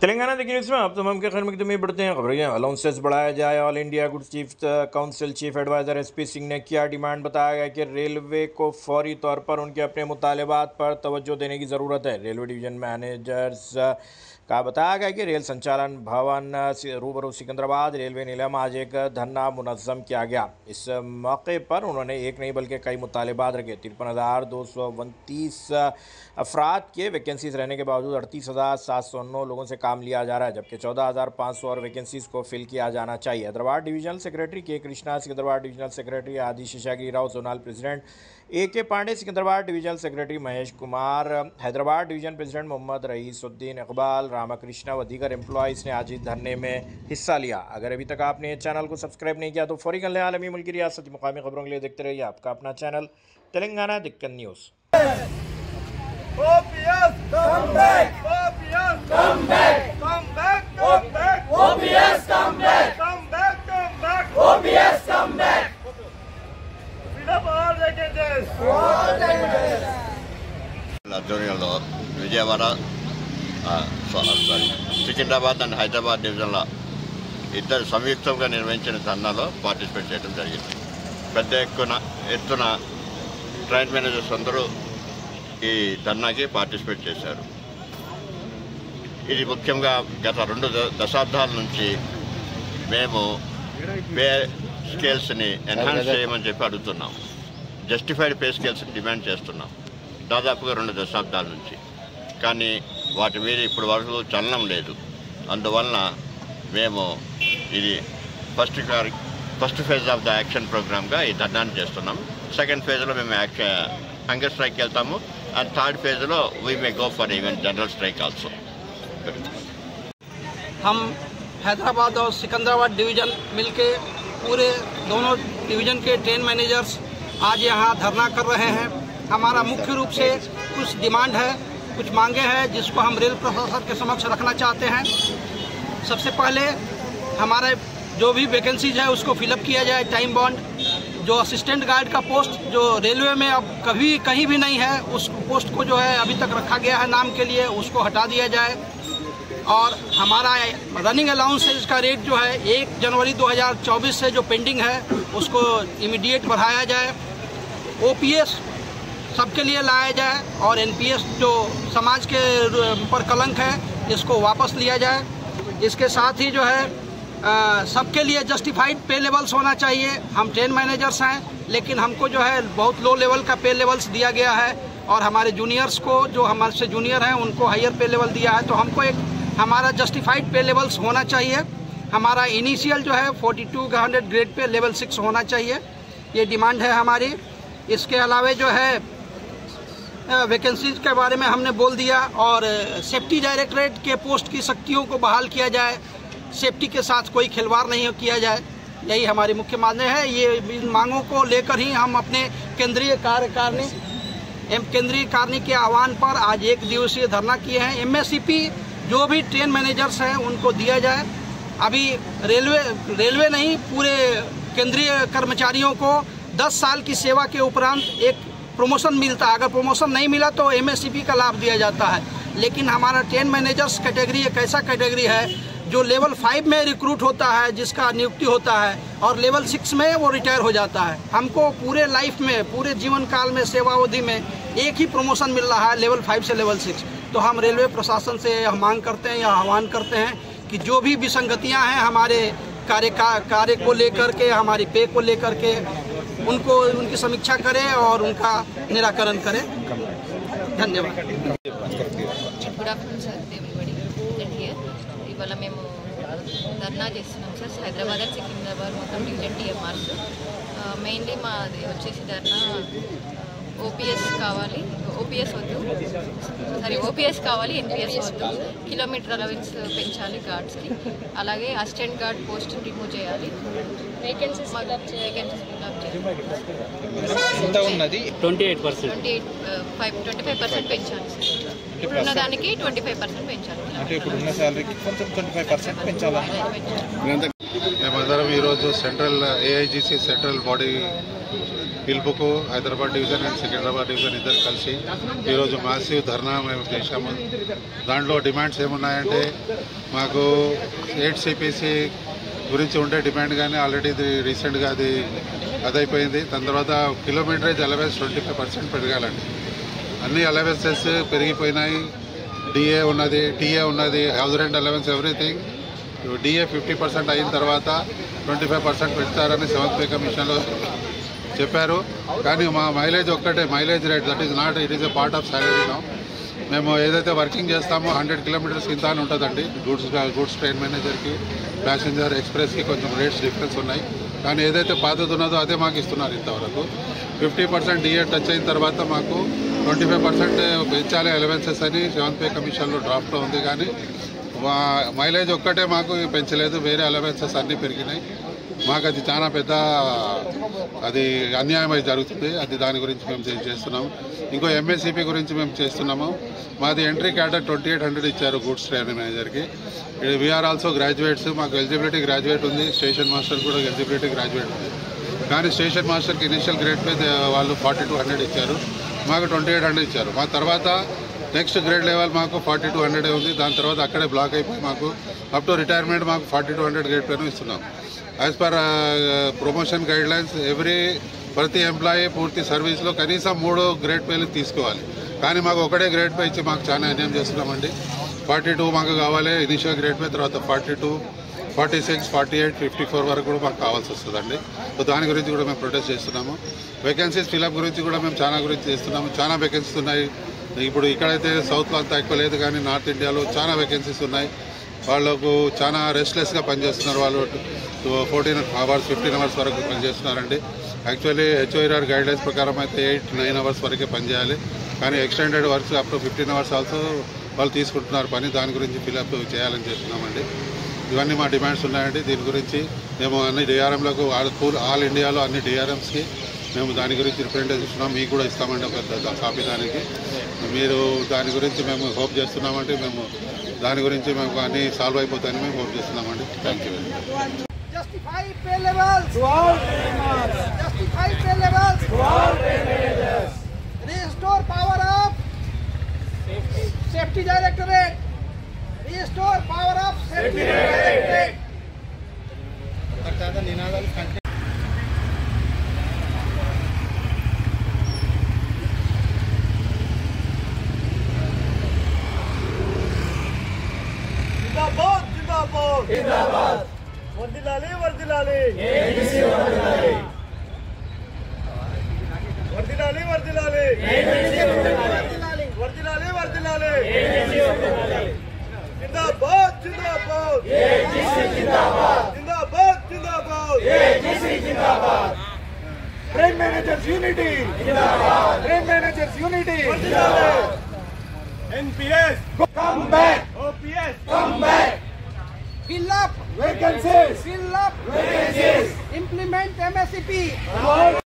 तेलंगाना देखिए न्यूज़ में आप तमाम के खैर मकदमे बढ़ते हैं खबरें। अलाउंसेस बढ़ाया जाए। All India goods chief council chief adviser SP Singh ने किया डिमांड। बताया गया कि रेलवे को फौरी तौर पर उनके अपने मुतालबात पर तवज्जो देने की ज़रूरत है। रेलवे डिवीज़न मैनेजर्स का बताया गया कि रेल संचालन भवन रूबरू सिकंदराबाद रेलवे नीलम आज एक धरना मुनज़्ज़म किया गया। इस मौके पर उन्होंने एक नहीं बल्कि कई मुतालबात रखे। 53,229 अफराद के वैकेंसीज रहने के बावजूद 38,709 लोगों से काम लिया जा रहा है, जबकि 14,500 और वैकेंसीज को फिल किया जाना चाहिए। हैदराबाद डिवीजनल सेक्रेटरी के Krishna, Secunderabad divisional secretary Adi Seshagiri Rao, zonal president AK Pandey, Secunderabad divisional secretary Mahesh Kumar, Hyderabad division president Mohammed Raisuddin Iqbal, Ramakrishna व दीगर एम्प्लॉइज़ ने आज इस धरने में हिस्सा लिया। अगर अभी तक आपने चैनल को सब्सक्राइब नहीं किया तो फौरी कर लें। आलमी मुल्की रियासती मुकामी खबरों के लिए देखते रहिए आपका अपना चैनल तेलंगाना दिक्कत news. OPS come back! OPS come back! Come back! Come back! OPS come back! Come back! Come back! OPS come back! Fill up all vacancies! All vacancies! ఆధ్వర్యంలో విజయవాడ సికింద్రాబాద్ అండ్ హైదరాబాద్ డివిజన్లో ఇద్దరు సంయుక్తంగా నిర్వహించిన ధర్నాలో పార్టిసిపేట్ చేయడం జరిగింది. పెద్ద ఎత్తున ట్రైన్ మేనేజర్స్ అందరూ ఈ ధర్నాకి పార్టిసిపేట్ చేశారు. ఇది ముఖ్యంగా గత 2 దశాబ్దాల నుంచి మేము పే స్కేల్స్ని ఎన్హాన్స్ చేయమని చెప్పి అడుగుతున్నాం. జస్టిఫైడ్ పే స్కేల్స్ని డిమాండ్ చేస్తున్నాం దాదాపుగా 2 దశాబ్దాల నుంచి. కానీ వాటి మీద ఇప్పటి వరకు చలనం లేదు. అందువలన మేము ఇది first phase of the action ప్రోగ్రామ్గా ఈ ధర్నాన్ని చేస్తున్నాం. సెకండ్ ఫేజ్లో మేము హంగర్ స్ట్రైక్ వెళ్తాము. and third phase we may go for even general strike also. हम हैदराबाद और सिकंदराबाद डिवीज़न मिलके पूरे दोनों डिवीज़न के ट्रेन मैनेजर्स आज यहाँ धरना कर रहे हैं। हमारा मुख्य रूप से कुछ डिमांड है, कुछ मांगे हैं जिसको हम रेल प्रशासन के समक्ष रखना चाहते हैं। सबसे पहले हमारे जो भी वैकेंसीज है उसको फिलअप किया जाए। टाइम बॉन्ड जो असिस्टेंट गार्ड का पोस्ट जो रेलवे में अब कभी कहीं भी नहीं है, उस पोस्ट को जो है अभी तक रखा गया है नाम के लिए, उसको हटा दिया जाए। और हमारा रनिंग अलाउंसेज का रेट जो है 1 जनवरी 2024 से जो पेंडिंग है उसको इमीडिएट बढ़ाया जाए। OPS सबके लिए लाया जाए और NPS जो समाज के ऊपर कलंक है इसको वापस लिया जाए। इसके साथ ही जो है सबके लिए जस्टिफाइड पे लेवल्स होना चाहिए। हम ट्रेन मैनेजर्स हैं लेकिन हमको जो है बहुत लो लेवल का पे लेवल्स दिया गया है और हमारे जूनियर्स को जो हमारे से जूनियर हैं उनको हायर पे लेवल दिया है। तो हमको एक हमारा जस्टिफाइड पे लेवल्स होना चाहिए। हमारा इनिशियल जो है 4200 ग्रेड पे लेवल 6 होना चाहिए, ये डिमांड है हमारी। इसके अलावा जो है वैकेंसीज के बारे में हमने बोल दिया और सेफ्टी डायरेक्टरेट के पोस्ट की शक्तियों को बहाल किया जाए, सेफ्टी के साथ कोई खिलवाड़ नहीं किया जाए। यही हमारी मुख्य मांगे है। ये इन मांगों को लेकर ही हम अपने केंद्रीय कार्यकारिणी के आह्वान पर आज 1 दिवसीय धरना किए हैं। MSCP जो भी ट्रेन मैनेजर्स हैं उनको दिया जाए। अभी रेलवे नहीं पूरे केंद्रीय कर्मचारियों को 10 साल की सेवा के उपरांत एक प्रमोशन मिलता है। अगर प्रमोशन नहीं मिला तो MSCP का लाभ दिया जाता है। लेकिन हमारा ट्रेन मैनेजर्स कैटेगरी एक ऐसा कैटेगरी है जो लेवल 5 में रिक्रूट होता है, जिसका नियुक्ति होता है और लेवल 6 में वो रिटायर हो जाता है। हमको पूरे लाइफ में, पूरे जीवन काल में, सेवावधि में एक ही प्रमोशन मिल रहा है लेवल 5 से लेवल 6। तो हम रेलवे प्रशासन से यह मांग करते हैं या आह्वान करते हैं कि जो भी विसंगतियां हैं हमारे कार्य को लेकर के, हमारी पे को लेकर के उनकी समीक्षा करें और उनका निराकरण करें। धन्यवाद। गुड आफ्टरनून सर, एवरीबडी ఇవాళ మేము ధర్నా చేస్తున్నాం సార్. హైదరాబాద్ అండ్ సికింద్రాబాద్ మొత్తం డివిజన్ TMRs మెయిన్లీ మాది వచ్చేసి ధర్నా OPS కావాలి, OPS కావాలి, NPS వద్దు, కిలోమీటర్ అలవెన్స్ పెంచాలి గార్డ్స్కి, అలాగే అసిస్టెంట్ గార్డ్ పోస్ట్ రిమూవ్ చేయాలి, వేకెన్సీస్ ఫిల్అప్ చేయాలి. 25% పెంచాలి సార్. ఇప్పుడున్న దానికి 25% పెంచాలి. ఇప్పుడున్న శాలరీకి కొంచెం 25% పెంచాలి. మేమందరం ఈరోజు సెంట్రల్ AIGC సెంట్రల్ బాడీ పిలుపుకు Hyderabad division and Secunderabad division ఇద్దరు కలిసి ఈరోజు మాసివ్ ధర్నా మేము చేశాము. దాంట్లో డిమాండ్స్ ఏమున్నాయంటే మాకు 8 CPC గురించి ఉండే డిమాండ్ కానీ ఆల్రెడీ ఇది రీసెంట్గా అదైపోయింది. దాని తర్వాత కిలోమీటరేజ్ అలవెన్స్ 25% పెరగాలండి. అన్ని అలవెన్సెస్ పెరిగిపోయినాయి. డిఏ ఉన్నది, టీఏ ఉన్నది, house rent allowance everything. DA 50% అయిన తర్వాత 25% పెడతారని 7th పే కమిషన్లో చెప్పారు. కానీ మా మైలేజ్ ఒక్కటే, mileage rate that is not, it is a part of salary now. మేము ఏదైతే వర్కింగ్ చేస్తామో 100 కిలోమీటర్స్ ఇంత అని ఉంటుందండి. గూడ్స్ ట్రైన్ మేనేజర్కి, ప్యాసింజర్ ఎక్స్ప్రెస్కి కొంచెం రేట్స్ డిఫరెన్స్ ఉన్నాయి. కానీ ఏదైతే పాతది ఉన్నదో అదే మాకు ఇస్తున్నారు ఇంతవరకు. 50% డిఏ టచ్ అయిన తర్వాత మాకు 25% పెంచాలి అలవెన్సెస్ అని 7th పే కమిషన్లో డ్రాఫ్ట్లో ఉంది. కానీ మైలేజ్ ఒక్కటే మాకు పెంచలేదు, వేరే అలవెన్సెస్ అన్నీ పెరిగినాయి. మాకు అది చాలా పెద్ద అన్యాయం అయితే జరుగుతుంది. దాని గురించి మేము చేస్తున్నాము. ఇంకో MSCP గురించి మేము చేస్తున్నాము. మాది ఎంట్రీ క్యాడర్ 2800 ఇచ్చారు గూడ్స్ ట్రైన్ మేనేజర్కి. We are also. మాకు ఎలిజిబిలిటీ గ్రాడ్యుయేట్ ఉంది, స్టేషన్ మాస్టర్ కూడా ఎలిజిబిలిటీ గ్రాడ్యుయేట్ ఉంది. కానీ స్టేషన్ మాస్టర్కి ఇనిషియల్ గ్రేడ్ పే వాళ్ళు 4200 ఇచ్చారు, మాకు 2800 ఇచ్చారు. మా తర్వాత నెక్స్ట్ గ్రేడ్ లెవెల్ మాకు 4200 ఉంది. దాని తర్వాత అక్కడే బ్లాక్ అయిపోయి మాకు అప్ టు రిటైర్మెంట్ మాకు 4200 గ్రేడ్ పేను ఇస్తున్నాం. As per promotion guide lines ప్రతి ఎంప్లాయీ పూర్తి సర్వీస్లో కనీసం 3 గ్రేడ్ పేలు తీసుకోవాలి. కానీ మాకు ఒకటే గ్రేడ్ పే ఇచ్చి మాకు చాలా అన్యాయం చేస్తున్నామండి. 42 మాకు కావాలి ఇనిషియల్ గ్రేడ్ పే, తర్వాత 42, 46, 48, 54 వరకు కూడా మాకు కావాల్సి వస్తుందండి. సో దాని గురించి కూడా మేము ప్రొటెస్ట్ చేస్తున్నాము. వేకెన్సీస్ ఫిలప్ గురించి కూడా మేము చాలా గురించి చేస్తున్నాము. చాలా వేకెన్సీస్ ఉన్నాయి. ఇప్పుడు ఇక్కడైతే సౌత్లో అంతా ఎక్కువ లేదు, కానీ నార్త్ ఇండియాలో చాలా వేకెన్సీస్ ఉన్నాయి. వాళ్ళకు చాలా రెస్ట్లెస్గా పనిచేస్తున్నారు. వాళ్ళు 14 అవర్స్ 15 అవర్స్ వరకు పనిచేస్తున్నారండి. యాక్చువల్లీ HOR గైడ్లైన్స్ ప్రకారం అయితే 8-9 అవర్స్ వరకే పనిచేయాలి. కానీ extended works up to 15 hours also వాళ్ళు తీసుకుంటున్నారు పని. దాని గురించి ఫిలప్ చేయాలని చేస్తున్నామండి. ఇవన్నీ మా డిమాండ్స్ ఉన్నాయండి. దీని గురించి మేము అన్ని DRMలకు ఆల్ ఇండియాలో అన్ని DRMస్కి మేము దాని గురించి రిప్రజెంటేషన్ ఇస్తున్నాం. మీకు కూడా ఇస్తామండి ఒక కాపీ. దానికి మీరు దాని గురించి మేము హోప్ చేస్తున్నామండి. మేము దాని గురించి మేము అన్ని సాల్వ్ అయిపోతాయని మేము హోప్ చేస్తున్నామండి. Thank you very much. Justify pay levels to all trainers. Justify pay levels to all trainers. Restore power of Safety Directorate. Restore power of Safety Directorate. जिंदाबाद जिंदाबाद जिंदाबाद वर्दिलाली वर्दिलाली एबीसी वर्दिलाली वर्दिलाली वर्दिलाली एबीसी वर्दिलाली वर्दिलाली वर्दिलाली एबीसी वर्दिलाली जिंदाबाद जिंदाबाद एबीसी जिंदाबाद जिंदाबाद जिंदाबाद एबीसी जिंदाबाद ट्रेन मैनेजर्स यूनिटी जिंदाबाद ट्रेन मैनेजर्स यूनिटी वर्दिलाली NPS come back OPS come back Fill up vacancies fill up vacancies implement MSCP